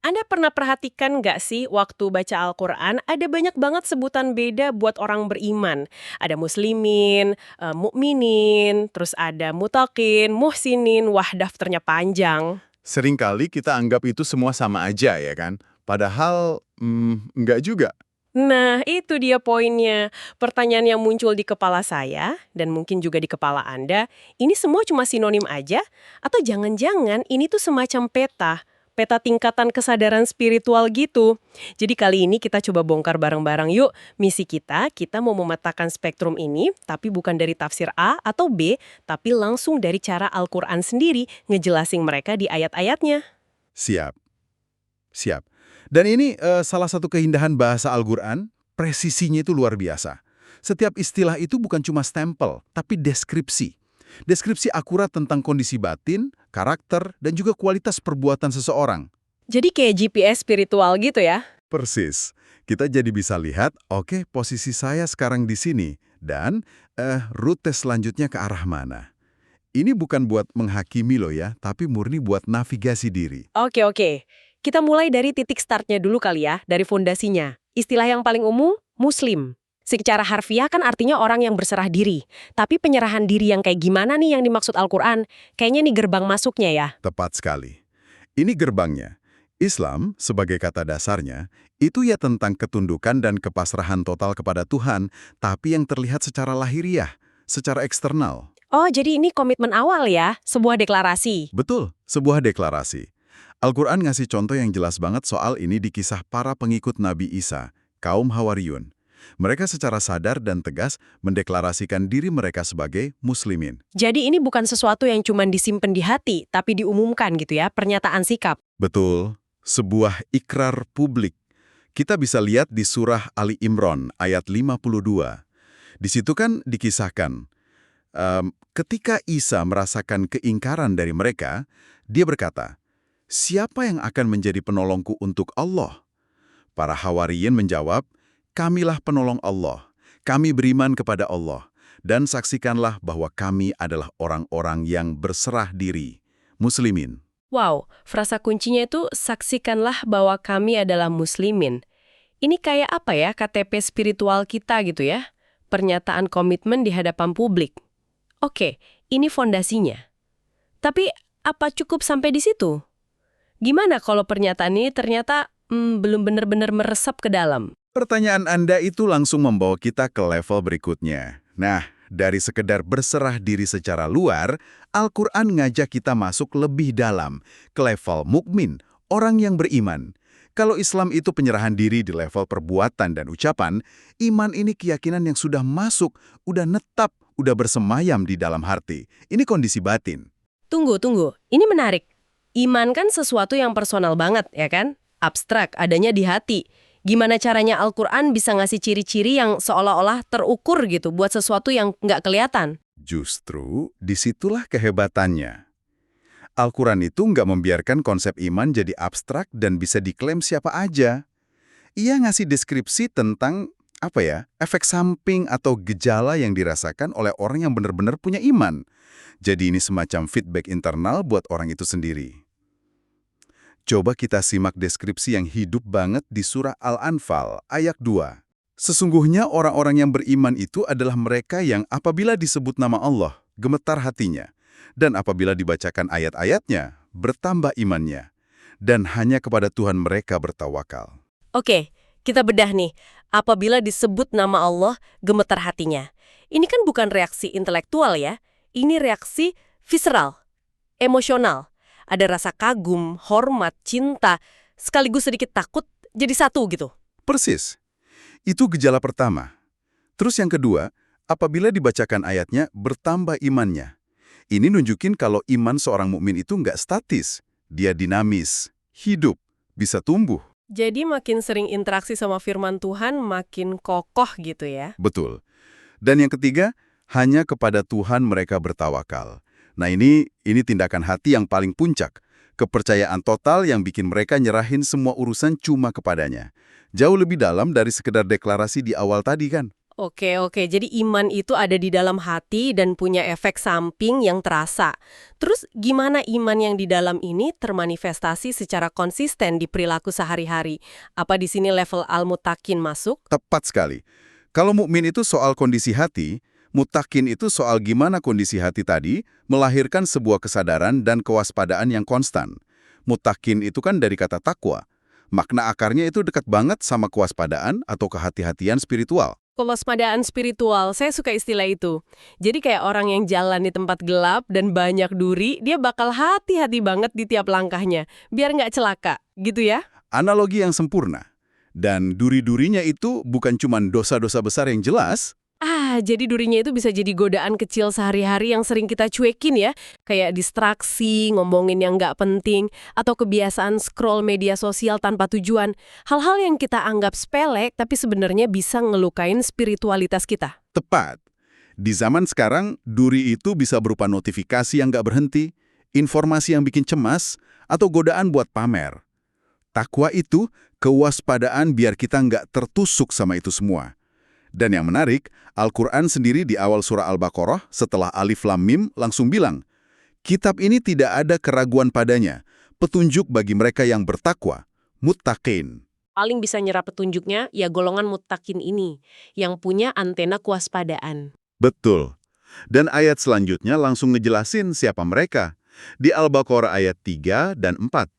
Anda pernah perhatikan nggak sih waktu baca Al-Quran ada banyak banget sebutan beda buat orang beriman. Ada muslimin, mukminin, terus ada mutakin, muhsinin, wah daftarnya panjang. Seringkali kita anggap itu semua sama aja ya kan? Padahal, nggak juga. Nah, itu dia poinnya. Pertanyaan yang muncul di kepala saya, dan mungkin juga di kepala Anda, ini semua cuma sinonim aja? Atau jangan-jangan ini tuh semacam peta tingkatan kesadaran spiritual gitu. Jadi kali ini kita coba bongkar bareng-bareng yuk. Misi kita mau memetakan spektrum ini, tapi bukan dari tafsir A atau B, tapi langsung dari cara Al-Quran sendiri ngejelasin mereka di ayat-ayatnya. Siap, siap. Dan ini salah satu keindahan bahasa Al-Quran, presisinya itu luar biasa. Setiap istilah itu bukan cuma stempel, tapi deskripsi. Deskripsi akurat tentang kondisi batin, karakter, dan juga kualitas perbuatan seseorang. Jadi kayak GPS spiritual gitu ya. Persis. Kita jadi bisa lihat, oke, posisi saya sekarang di sini, dan rute selanjutnya ke arah mana. Ini bukan buat menghakimi loh ya, tapi murni buat navigasi diri. Oke. Kita mulai dari titik startnya dulu kali ya, dari fondasinya. Istilah yang paling umum, muslim. Secara harfiah kan artinya orang yang berserah diri. Tapi penyerahan diri yang kayak gimana nih yang dimaksud Al-Quran? Kayaknya nih gerbang masuknya ya. Tepat sekali. Ini gerbangnya. Islam, sebagai kata dasarnya, itu ya tentang ketundukan dan kepasrahan total kepada Tuhan, tapi yang terlihat secara lahiriah, secara eksternal. Oh, jadi ini komitmen awal ya, sebuah deklarasi. Betul, sebuah deklarasi. Al-Quran ngasih contoh yang jelas banget soal ini di kisah para pengikut Nabi Isa, kaum Hawariyun. Mereka secara sadar dan tegas mendeklarasikan diri mereka sebagai muslimin. Jadi ini bukan sesuatu yang cuma disimpan di hati, tapi diumumkan gitu ya, pernyataan sikap. Betul, sebuah ikrar publik. Kita bisa lihat di surah Ali Imran ayat 52. Di situ kan dikisahkan, ketika Isa merasakan keingkaran dari mereka, dia berkata, "Siapa yang akan menjadi penolongku untuk Allah?" Para Hawariyin menjawab, "Kamilah penolong Allah. Kami beriman kepada Allah. Dan saksikanlah bahwa kami adalah orang-orang yang berserah diri, muslimin." Wow, frasa kuncinya itu saksikanlah bahwa kami adalah muslimin. Ini kayak apa ya KTP spiritual kita gitu ya? Pernyataan komitmen di hadapan publik. Oke, ini fondasinya. Tapi apa cukup sampai di situ? Gimana kalau pernyataan ini ternyata belum benar-benar meresap ke dalam? Pertanyaan Anda itu langsung membawa kita ke level berikutnya. Nah, dari sekedar berserah diri secara luar, Al-Quran ngajak kita masuk lebih dalam, ke level mukmin, orang yang beriman. Kalau Islam itu penyerahan diri di level perbuatan dan ucapan, iman ini keyakinan yang sudah masuk, udah netap, udah bersemayam di dalam hati. Ini kondisi batin. Tunggu. Ini menarik. Iman kan sesuatu yang personal banget, ya kan? Abstrak, adanya di hati. Gimana caranya Al-Quran bisa ngasih ciri-ciri yang seolah-olah terukur gitu buat sesuatu yang nggak kelihatan? Justru disitulah kehebatannya. Al-Quran itu nggak membiarkan konsep iman jadi abstrak dan bisa diklaim siapa aja. Ia ngasih deskripsi tentang, efek samping atau gejala yang dirasakan oleh orang yang benar-benar punya iman. Jadi ini semacam feedback internal buat orang itu sendiri. Coba kita simak deskripsi yang hidup banget di surah Al-Anfal, ayat 2. Sesungguhnya orang-orang yang beriman itu adalah mereka yang apabila disebut nama Allah, gemetar hatinya. Dan apabila dibacakan ayat-ayatnya, bertambah imannya. Dan hanya kepada Tuhan mereka bertawakal. Oke, kita bedah nih. Apabila disebut nama Allah, gemetar hatinya. Ini kan bukan reaksi intelektual ya. Ini reaksi visceral, emosional. Ada rasa kagum, hormat, cinta, sekaligus sedikit takut, jadi satu gitu. Persis. Itu gejala pertama. Terus yang kedua, apabila dibacakan ayatnya, bertambah imannya. Ini nunjukin kalau iman seorang mukmin itu nggak statis. Dia dinamis, hidup, bisa tumbuh. Jadi makin sering interaksi sama firman Tuhan, makin kokoh gitu ya. Betul. Dan yang ketiga, hanya kepada Tuhan mereka bertawakal. Nah ini tindakan hati yang paling puncak. Kepercayaan total yang bikin mereka nyerahin semua urusan cuma kepadanya. Jauh lebih dalam dari sekedar deklarasi di awal tadi kan. Oke, jadi iman itu ada di dalam hati dan punya efek samping yang terasa. Terus gimana iman yang di dalam ini termanifestasi secara konsisten di perilaku sehari-hari? Apa di sini level al-mutakin masuk? Tepat sekali. Kalau mukmin itu soal kondisi hati, mutakin itu soal gimana kondisi hati tadi melahirkan sebuah kesadaran dan kewaspadaan yang konstan. Mutakin itu kan dari kata takwa. Makna akarnya itu dekat banget sama kewaspadaan atau kehati-hatian spiritual. Kewaspadaan spiritual, saya suka istilah itu. Jadi kayak orang yang jalan di tempat gelap dan banyak duri, dia bakal hati-hati banget di tiap langkahnya, biar nggak celaka, gitu ya? Analogi yang sempurna. Dan duri-durinya itu bukan cuma dosa-dosa besar yang jelas. Jadi durinya itu bisa jadi godaan kecil sehari-hari yang sering kita cuekin ya. Kayak distraksi, ngomongin yang nggak penting, atau kebiasaan scroll media sosial tanpa tujuan. Hal-hal yang kita anggap sepele, tapi sebenarnya bisa ngelukain spiritualitas kita. Tepat. Di zaman sekarang, duri itu bisa berupa notifikasi yang nggak berhenti, informasi yang bikin cemas, atau godaan buat pamer. Takwa itu kewaspadaan biar kita nggak tertusuk sama itu semua. Dan yang menarik, Al-Quran sendiri di awal surah Al-Baqarah setelah Alif Lam Mim langsung bilang, kitab ini tidak ada keraguan padanya, petunjuk bagi mereka yang bertakwa, muttaqin. Paling bisa nyerap petunjuknya ya golongan muttaqin ini, yang punya antena kewaspadaan. Betul. Dan ayat selanjutnya langsung ngejelasin siapa mereka. Di Al-Baqarah ayat 3 dan 4.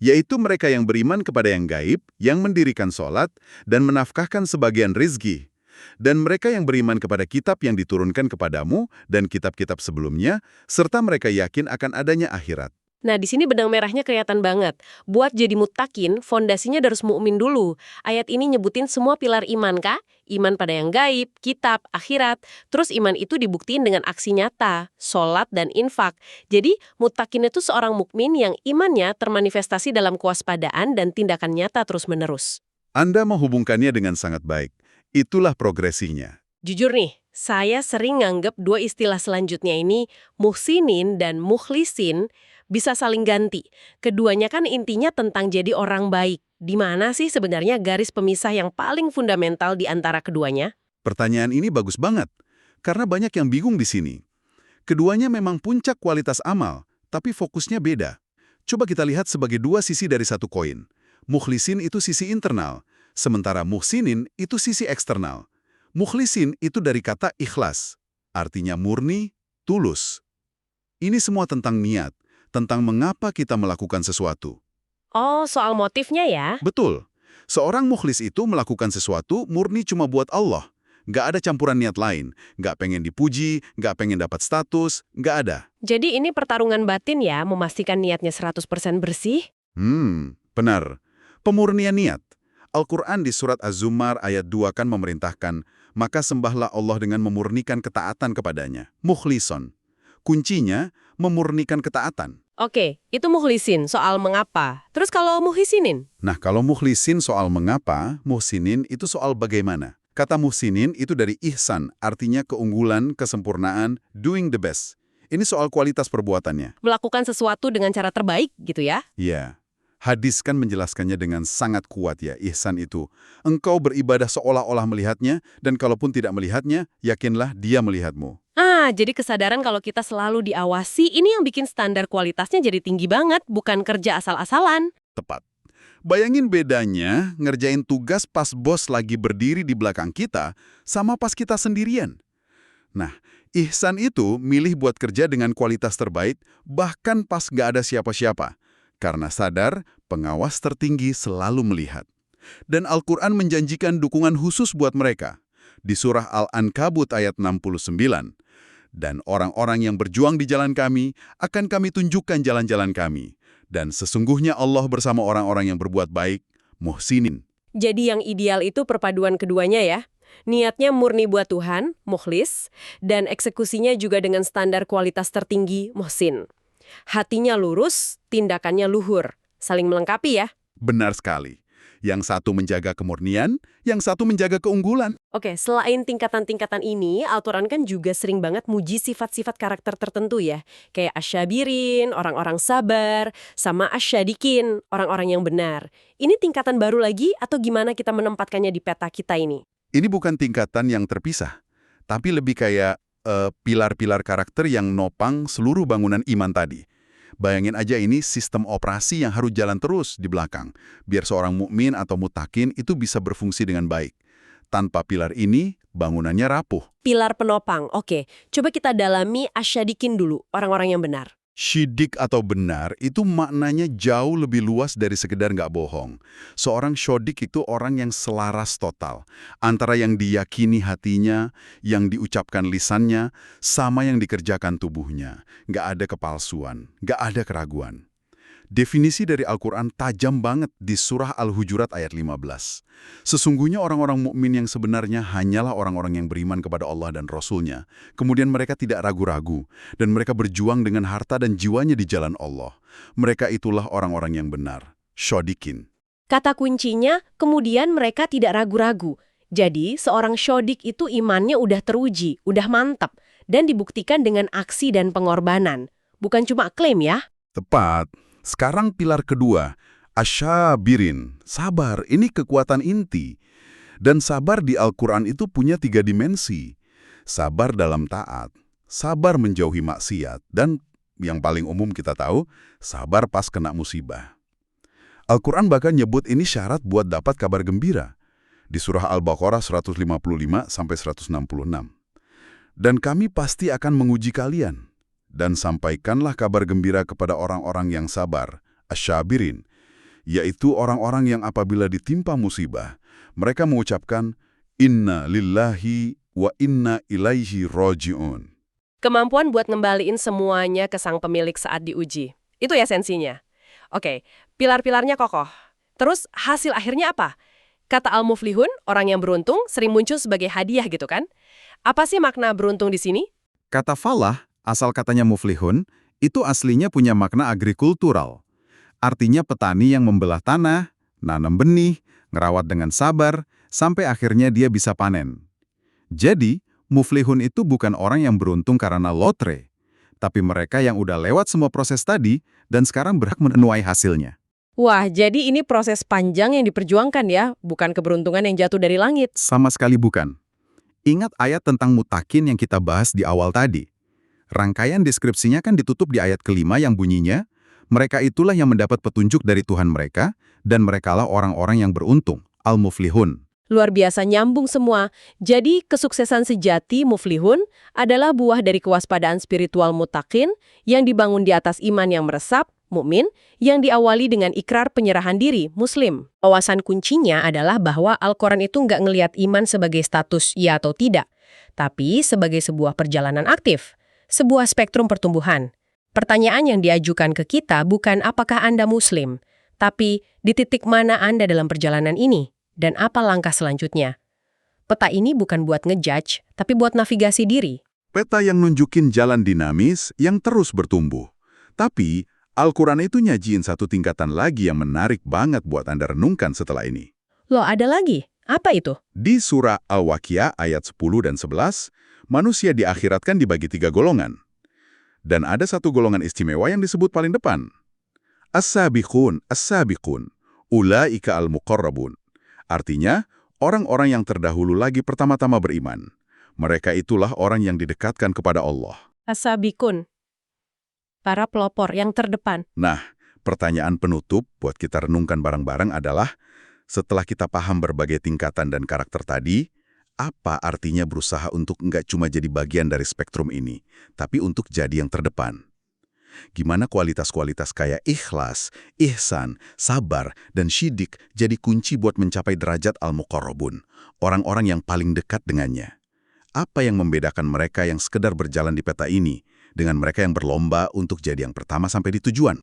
Yaitu mereka yang beriman kepada yang gaib, yang mendirikan sholat, dan menafkahkan sebagian rizki. Dan mereka yang beriman kepada kitab yang diturunkan kepadamu dan kitab-kitab sebelumnya, serta mereka yakin akan adanya akhirat. Nah, di sini benang merahnya kelihatan banget. Buat jadi muttaqin, fondasinya harus mukmin dulu. Ayat ini nyebutin semua pilar iman, Kak. Iman pada yang gaib, kitab, akhirat. Terus iman itu dibuktiin dengan aksi nyata, sholat dan infak. Jadi, muttaqin itu seorang mukmin yang imannya termanifestasi dalam kewaspadaan dan tindakan nyata terus-menerus. Anda menghubungkannya dengan sangat baik. Itulah progresinya. Jujur nih, saya sering nganggep dua istilah selanjutnya ini, muhsinin dan mukhlisin, bisa saling ganti. Keduanya kan intinya tentang jadi orang baik. Di mana sih sebenarnya garis pemisah yang paling fundamental di antara keduanya? Pertanyaan ini bagus banget, karena banyak yang bingung di sini. Keduanya memang puncak kualitas amal, tapi fokusnya beda. Coba kita lihat sebagai dua sisi dari satu koin. Mukhlisin itu sisi internal, sementara muhsinin itu sisi eksternal. Mukhlisin itu dari kata ikhlas, artinya murni, tulus. Ini semua tentang niat, tentang mengapa kita melakukan sesuatu. Oh, soal motifnya ya? Betul. Seorang mukhlis itu melakukan sesuatu murni cuma buat Allah. Nggak ada campuran niat lain. Nggak pengen dipuji, nggak pengen dapat status, nggak ada. Jadi ini pertarungan batin ya, memastikan niatnya 100% bersih? Benar. Pemurnian niat. Al-Quran di surat Az-Zumar ayat 2 kan memerintahkan, maka sembahlah Allah dengan memurnikan ketaatan kepadanya. Mukhlison. Kuncinya, memurnikan ketaatan. Oke, itu mukhlisin, soal mengapa. Terus kalau muhsinin? Nah, kalau mukhlisin soal mengapa, muhsinin itu soal bagaimana. Kata muhsinin itu dari ihsan, artinya keunggulan, kesempurnaan, doing the best. Ini soal kualitas perbuatannya. Melakukan sesuatu dengan cara terbaik gitu ya? Ya, hadis kan menjelaskannya dengan sangat kuat ya, ihsan itu. Engkau beribadah seolah-olah melihatnya, dan kalaupun tidak melihatnya, yakinlah dia melihatmu. Jadi kesadaran kalau kita selalu diawasi, ini yang bikin standar kualitasnya jadi tinggi banget, bukan kerja asal-asalan. Tepat. Bayangin bedanya ngerjain tugas pas bos lagi berdiri di belakang kita sama pas kita sendirian. Nah, ihsan itu milih buat kerja dengan kualitas terbaik bahkan pas nggak ada siapa-siapa. Karena sadar pengawas tertinggi selalu melihat. Dan Al-Quran menjanjikan dukungan khusus buat mereka. Di surah Al-Ankabut ayat 69. Dan orang-orang yang berjuang di jalan kami, akan kami tunjukkan jalan-jalan kami. Dan sesungguhnya Allah bersama orang-orang yang berbuat baik, muhsinin. Jadi yang ideal itu perpaduan keduanya ya. Niatnya murni buat Tuhan, mukhlis, dan eksekusinya juga dengan standar kualitas tertinggi, muhsin. Hatinya lurus, tindakannya luhur. Saling melengkapi ya. Benar sekali. Yang satu menjaga kemurnian, yang satu menjaga keunggulan. Oke, selain tingkatan-tingkatan ini, Al-Quran kan juga sering banget muji sifat-sifat karakter tertentu ya. Kayak asyabirin, orang-orang sabar, sama asyadikin, orang-orang yang benar. Ini tingkatan baru lagi atau gimana kita menempatkannya di peta kita ini? Ini bukan tingkatan yang terpisah, tapi lebih kayak pilar-pilar karakter yang nopang seluruh bangunan iman tadi. Bayangin aja ini sistem operasi yang harus jalan terus di belakang, biar seorang mukmin atau mutakin itu bisa berfungsi dengan baik. Tanpa pilar ini, bangunannya rapuh. Pilar penopang, oke. Coba kita dalami asyadikin dulu, orang-orang yang benar. Syidik atau benar itu maknanya jauh lebih luas dari sekedar nggak bohong. Seorang syodik itu orang yang selaras total. Antara yang diyakini hatinya, yang diucapkan lisannya, sama yang dikerjakan tubuhnya. Nggak ada kepalsuan, nggak ada keraguan. Definisi dari Al-Quran tajam banget di surah Al-Hujurat ayat 15. Sesungguhnya orang-orang mukmin yang sebenarnya hanyalah orang-orang yang beriman kepada Allah dan Rasul-Nya. Kemudian mereka tidak ragu-ragu, dan mereka berjuang dengan harta dan jiwanya di jalan Allah. Mereka itulah orang-orang yang benar. Syodikin. Kata kuncinya, kemudian mereka tidak ragu-ragu. Jadi, seorang syodik itu imannya udah teruji, udah mantap, dan dibuktikan dengan aksi dan pengorbanan. Bukan cuma klaim ya. Tepat. Sekarang pilar kedua, asyabirin, sabar, ini kekuatan inti. Dan sabar di Al-Quran itu punya 3 dimensi. Sabar dalam taat, sabar menjauhi maksiat, dan yang paling umum kita tahu, sabar pas kena musibah. Al-Quran bahkan nyebut ini syarat buat dapat kabar gembira. Di surah Al-Baqarah 155-166. Dan kami pasti akan menguji kalian. Dan sampaikanlah kabar gembira kepada orang-orang yang sabar, asyabirin, yaitu orang-orang yang apabila ditimpa musibah, mereka mengucapkan, Inna lillahi wa inna ilaihi roji'un. Kemampuan buat ngembaliin semuanya ke sang pemilik saat diuji. Itu esensinya. Oke, pilar-pilarnya kokoh. Terus hasil akhirnya apa? Kata Al-Muflihun, orang yang beruntung sering muncul sebagai hadiah gitu kan? Apa sih makna beruntung di sini? Kata falah, asal katanya muflihun, itu aslinya punya makna agrikultural. Artinya petani yang membelah tanah, nanam benih, ngerawat dengan sabar, sampai akhirnya dia bisa panen. Jadi, muflihun itu bukan orang yang beruntung karena lotre, tapi mereka yang udah lewat semua proses tadi dan sekarang berhak menuai hasilnya. Wah, jadi ini proses panjang yang diperjuangkan ya, bukan keberuntungan yang jatuh dari langit. Sama sekali bukan. Ingat ayat tentang mutakin yang kita bahas di awal tadi. Rangkaian deskripsinya kan ditutup di ayat kelima yang bunyinya, mereka itulah yang mendapat petunjuk dari Tuhan mereka, dan merekalah orang-orang yang beruntung, al-muflihun. Luar biasa nyambung semua. Jadi kesuksesan sejati muflihun adalah buah dari kewaspadaan spiritual mutakin yang dibangun di atas iman yang meresap, mukmin, yang diawali dengan ikrar penyerahan diri, muslim. Wawasan kuncinya adalah bahwa Al-Quran itu nggak ngelihat iman sebagai status ya atau tidak, tapi sebagai sebuah perjalanan aktif. Sebuah spektrum pertumbuhan. Pertanyaan yang diajukan ke kita bukan apakah Anda Muslim, tapi di titik mana Anda dalam perjalanan ini, dan apa langkah selanjutnya. Peta ini bukan buat ngejudge, tapi buat navigasi diri. Peta yang nunjukin jalan dinamis yang terus bertumbuh. Tapi, Al-Quran itu nyajiin satu tingkatan lagi yang menarik banget buat Anda renungkan setelah ini. Loh, ada lagi? Apa itu? Di surah Al-Waqiah ayat 10 dan 11, manusia di akhirat kan dibagi 3 golongan. Dan ada satu golongan istimewa yang disebut paling depan. As-sabiqun, as-sabiqun, ulaika al-muqarrabun. Artinya, orang-orang yang terdahulu lagi pertama-tama beriman. Mereka itulah orang yang didekatkan kepada Allah. As-sabikun. Para pelopor yang terdepan. Nah, pertanyaan penutup buat kita renungkan bareng-bareng adalah, setelah kita paham berbagai tingkatan dan karakter tadi, apa artinya berusaha untuk nggak cuma jadi bagian dari spektrum ini, tapi untuk jadi yang terdepan? Gimana kualitas-kualitas kayak ikhlas, ihsan, sabar, dan syidik jadi kunci buat mencapai derajat al-muqarrabun, orang-orang yang paling dekat dengannya? Apa yang membedakan mereka yang sekedar berjalan di peta ini dengan mereka yang berlomba untuk jadi yang pertama sampai di tujuan?